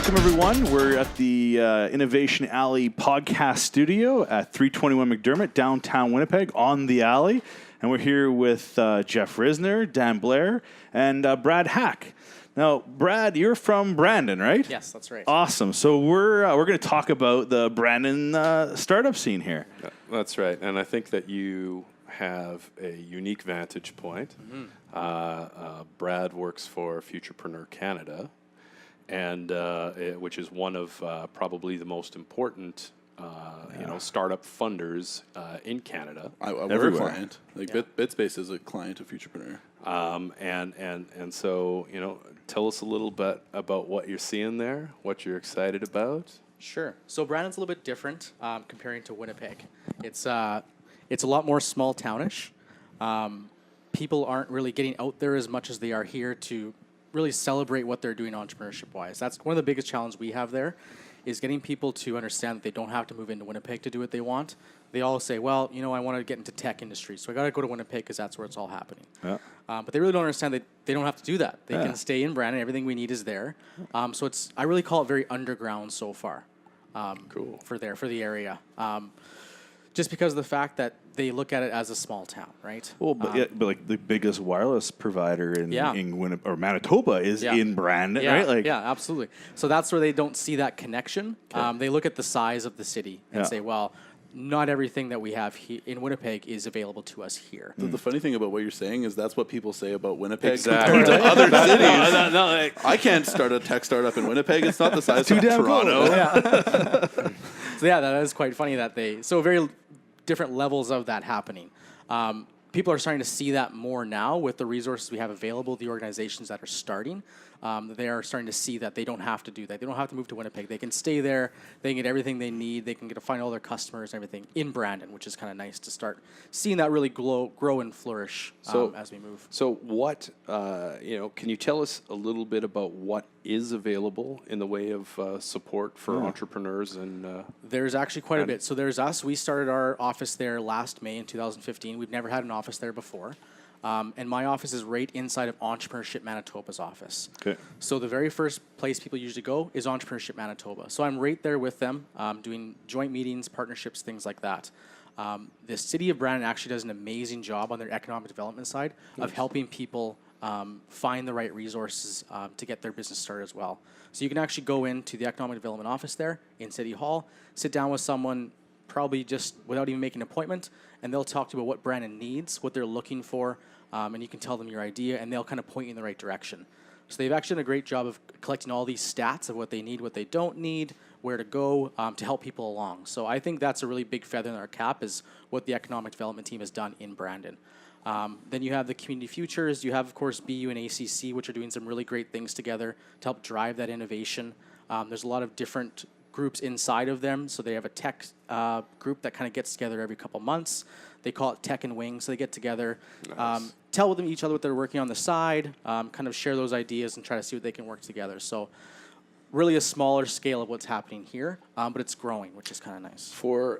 Welcome, everyone. We're at the Innovation Alley podcast studio at 321 McDermott, downtown Winnipeg, on the alley. And we're here with Jeff Risner, Dan Blair, and Brad Hack. Now, Brad, you're from Brandon, right? Yes, that's right. Awesome. So we're going to talk about the Brandon startup scene here. Yeah, that's right. And I think that you have a unique vantage point. Mm-hmm. Brad works for Futurpreneur Canada, and which is one of probably the most important startup funders in Canada. We're a client. BitSpace is a client of Futurpreneur. And so, tell us a little bit about what you're seeing there, what you're excited about. Sure. So Brandon's a little bit different comparing to Winnipeg. It's a lot more small townish. People aren't really getting out there as much as they are here to really celebrate what they're doing entrepreneurship-wise. That's one of the biggest challenges we have there, is getting people to understand that they don't have to move into Winnipeg to do what they want. They all say, well, I want to get into tech industry, so I got to go to Winnipeg because that's where it's all happening. Yeah. But they really don't understand that they don't have to do that. They can stay in Brandon. Everything we need is there. So I really call it very underground so far. Cool. For the area. Just because of the fact that they look at it as a small town, right? Well, but like the biggest wireless provider in Winnipeg or Manitoba is in Brandon, right? Yeah, absolutely. So that's where they don't see that connection. Okay. They look at the size of the city and say, well, not everything that we have in Winnipeg is available to us here. The funny thing about what you're saying is that's what people say about Winnipeg compared to other cities. I can't start a tech startup in Winnipeg. It's not the size of Toronto. Cool. So that is quite funny that very different levels of that happening. People are starting to see that more now with the resources we have available, the organizations that are starting. They are starting to see that they don't have to do that. They don't have to move to Winnipeg. They can stay there. They can get everything they need. They can get to find all their customers and everything in Brandon, which is kind of nice to start seeing that really grow and flourish as we move. So what, can you tell us a little bit about what is available in the way of support for entrepreneurs? And there's actually quite a bit. So there's us. We started our office there last May in 2015. We've never had an office there before. And my office is right inside of Entrepreneurship Manitoba's office. Okay. So the very first place people usually go is Entrepreneurship Manitoba. So I'm right there with them, doing joint meetings, partnerships, things like that. The city of Brandon actually does an amazing job on their economic development side of helping people find the right resources to get their business started as well. So you can actually go into the economic development office there in City Hall, sit down with someone, probably just without even making an appointment, and they'll talk to you about what Brandon needs, what they're looking for, and you can tell them your idea, and they'll kind of point you in the right direction. So they've actually done a great job of collecting all these stats of what they need, what they don't need, where to go to help people along. So I think that's a really big feather in our cap is what the economic development team has done in Brandon. Then you have the community futures. You have, of course, BU and ACC, which are doing some really great things together to help drive that innovation. There's a lot of different groups inside of them. So they have a tech group that kind of gets together every couple months. They call it Tech and Wings. So they get together, tell them each other what they're working on the side, kind of share those ideas and try to see what they can work together. So really a smaller scale of what's happening here, but it's growing, which is kind of nice. For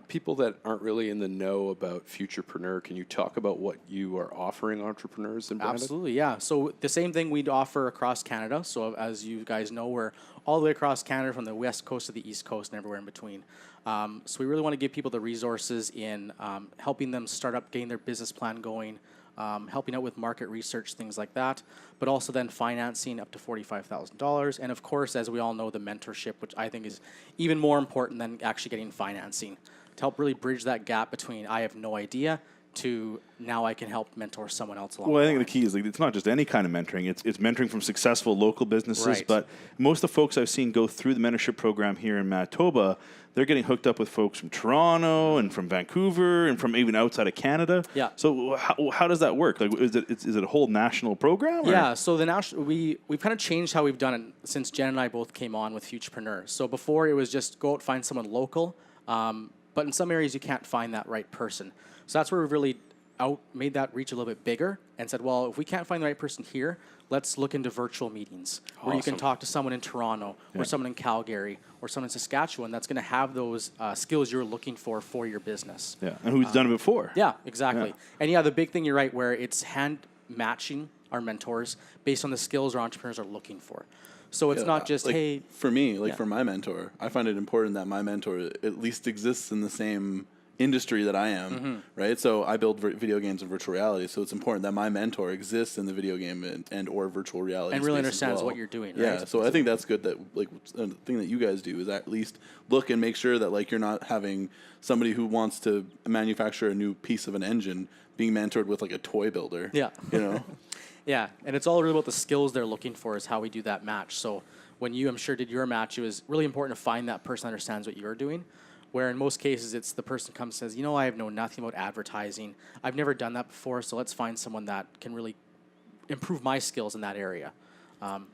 people that aren't really in the know about Futurpreneur, can you talk about what you are offering entrepreneurs in Brandon? Absolutely, yeah. So the same thing we'd offer across Canada. So as you guys know, we're all the way across Canada from the west coast to the east coast and everywhere in between. So we really want to give people the resources in helping them start up, getting their business plan going, helping out with market research, things like that, but also then financing up to $45,000. And of course, as we all know, the mentorship, which I think is even more important than actually getting financing, to help really bridge that gap between I have no idea to now I can help mentor someone else along. Well, I think the key is it's not just any kind of mentoring. It's mentoring from successful local businesses. Right. But most of the folks I've seen go through the mentorship program here in Manitoba, they're getting hooked up with folks from Toronto and from Vancouver and from even outside of Canada. Yeah. So how does that work? Like, is it a whole national program? Or? Yeah. So we've kind of changed how we've done it since Jen and I both came on with Futurpreneur. So before it was just go out, find someone local, but in some areas you can't find that right person. So that's where we've really made that reach a little bit bigger and said, well, if we can't find the right person here, let's look into virtual meetings where you can talk to someone in Toronto or someone in Calgary or someone in Saskatchewan that's going to have those skills you're looking for your business. Yeah, and who's done it before. Yeah, exactly. Yeah. And yeah, the big thing, you're right, where it's hand matching our mentors based on the skills our entrepreneurs are looking for. So it's not just, like, hey... For me, for my mentor, I find it important that my mentor at least exists in the same industry that I am, right? So I build video games and virtual reality, so it's important that my mentor exists in the video game and or virtual reality and really space understands as well. what you're doing, yeah, right? so I think that's good that, like, the thing that you guys do is at least look and make sure that, like, you're not having somebody who wants to manufacture a new piece of an engine being mentored with, like, a toy builder. Yeah. You know? Yeah, and it's all really about the skills they're looking for is how we do that match. So when you, I'm sure, did your match, it was really important to find that person that understands what you're doing, where in most cases it's the person comes and says, you know, I know nothing about advertising. I've never done that before, so let's find someone that can really improve my skills in that area.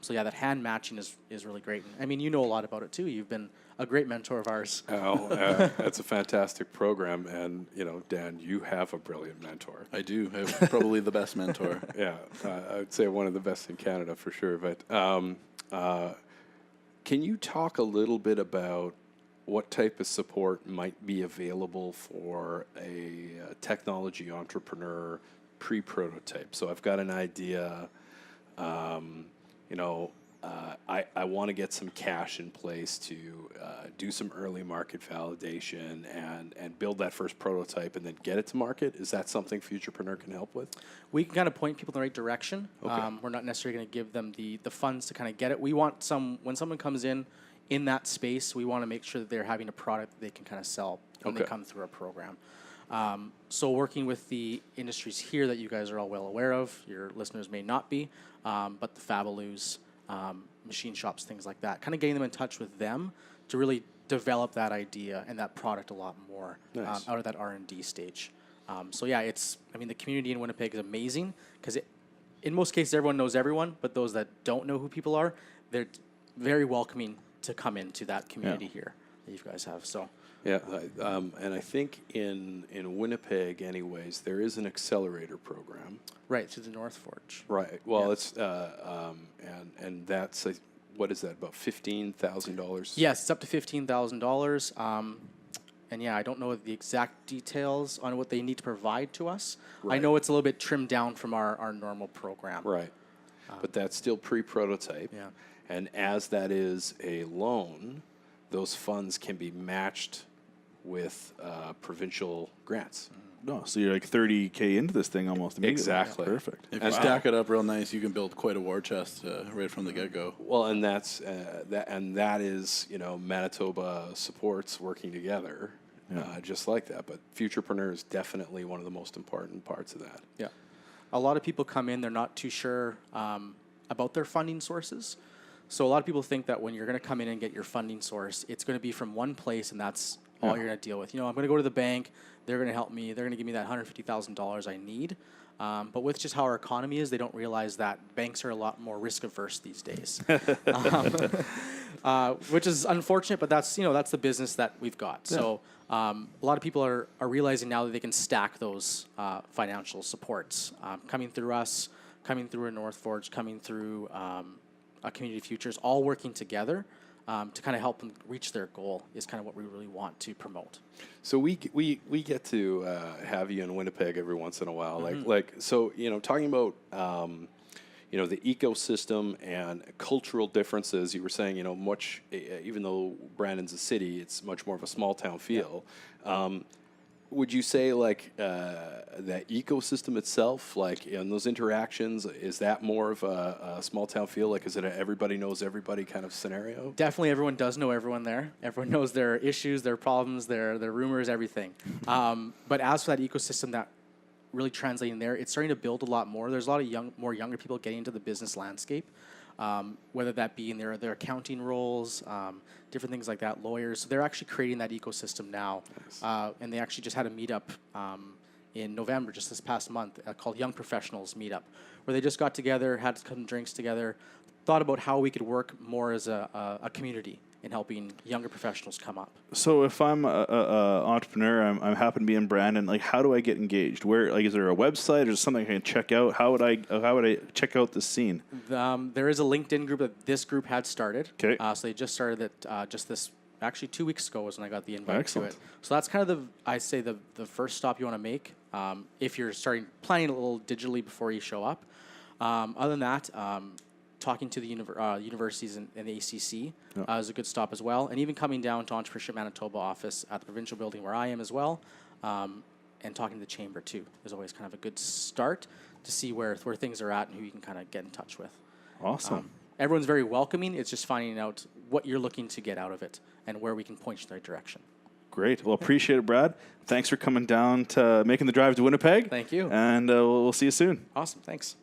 So yeah, that hand matching is really great. I mean, you know a lot about it too. You've been a great mentor of ours. Oh, that's a fantastic program, and Dan, you have a brilliant mentor. I do. I have probably the best mentor. Yeah, I would say one of the best in Canada for sure. But can you talk a little bit about what type of support might be available for a technology entrepreneur pre-prototype? So I've got an idea. I want to get some cash in place to do some early market validation and build that first prototype and then get it to market. Is that something Futurpreneur can help with? We can kind of point people in the right direction. Okay. We're not necessarily going to give them the funds to kind of get it. We want when someone comes in that space, we want to make sure that they're having a product that they can kind of sell when they come through our program. So working with the industries here that you guys are all well aware of, your listeners may not be, but the Fabaloos, machine shops, things like that, kind of getting them in touch with them to really develop that idea and that product a lot more out of that R&D stage. So yeah, the community in Winnipeg is amazing because in most cases everyone knows everyone, but those that don't know who people are, they're very welcoming to come into that community here that you guys have. So yeah, and I think in Winnipeg, anyways, there is an accelerator program. Right, through the North Forge. Right. Well, it's and that's what is that, about $15,000? Yes, it's up to $15,000. And yeah, I don't know the exact details on what they need to provide to us. Right. I know it's a little bit trimmed down from our normal program. Right. But that's still pre-prototype. Yeah. And as that is a loan, those funds can be matched with provincial grants. No, so you're like $30K into this thing almost immediately. Exactly. Yeah, perfect. If you stack it up real nice, you can build quite a war chest right from the get-go. Well, and that is Manitoba supports working together, just like that. But Futurpreneur is definitely one of the most important parts of that. Yeah, a lot of people come in, they're not too sure about their funding sources. So a lot of people think that when you're going to come in and get your funding source, it's going to be from one place, and that's all you're going to deal with. I'm going to go to the bank. They're going to help me. They're going to give me that $150,000 I need. But with just how our economy is, they don't realize that banks are a lot more risk averse these days, which is unfortunate. But that's that's the business that we've got. Yeah. So a lot of people are realizing now that they can stack those financial supports coming through us, coming through a North Forge, coming through a Community Futures, all working together. To kind of help them reach their goal is kind of what we really want to promote. So we get to have you in Winnipeg every once in a while, talking about the ecosystem and cultural differences. You were saying much even though Brandon's a city, it's much more of a small town feel. Yeah. Would you say that ecosystem itself, in those interactions, is that more of a small town feel? Is it a everybody knows everybody kind of scenario? Definitely, everyone does know everyone there. Everyone knows their issues, their problems, their rumors, everything. But as for that ecosystem that really translating there, it's starting to build a lot more. There's a lot of younger people getting into the business landscape, whether that be in their accounting roles, different things like that, lawyers. So they're actually creating that ecosystem now. Nice. And they actually just had a meetup in November, just this past month, called Young Professionals Meetup, where they just got together, had some drinks together, thought about how we could work more as a community in helping younger professionals come up. So if I'm a entrepreneur, I happen to be in Brandon, how do I get engaged? Where, is there a website or something I can check out? How would I check out the scene? There is a LinkedIn group that this group had started. Okay. So they just started it actually 2 weeks ago was when I got the invite. Excellent. To it. So that's kind of the first stop you want to make planning a little digitally before you show up. Other than that, talking to the universities and the ACC is a good stop as well. And even coming down to Entrepreneurship Manitoba office at the provincial building where I am as well, and talking to the chamber too is always kind of a good start to see where things are at and who you can kind of get in touch with. Awesome. Everyone's very welcoming. It's just finding out what you're looking to get out of it and where we can point you in the right direction. Great. Well, appreciate it, Brad. Thanks for coming down to making the drive to Winnipeg. Thank you. And we'll see you soon. Awesome. Thanks.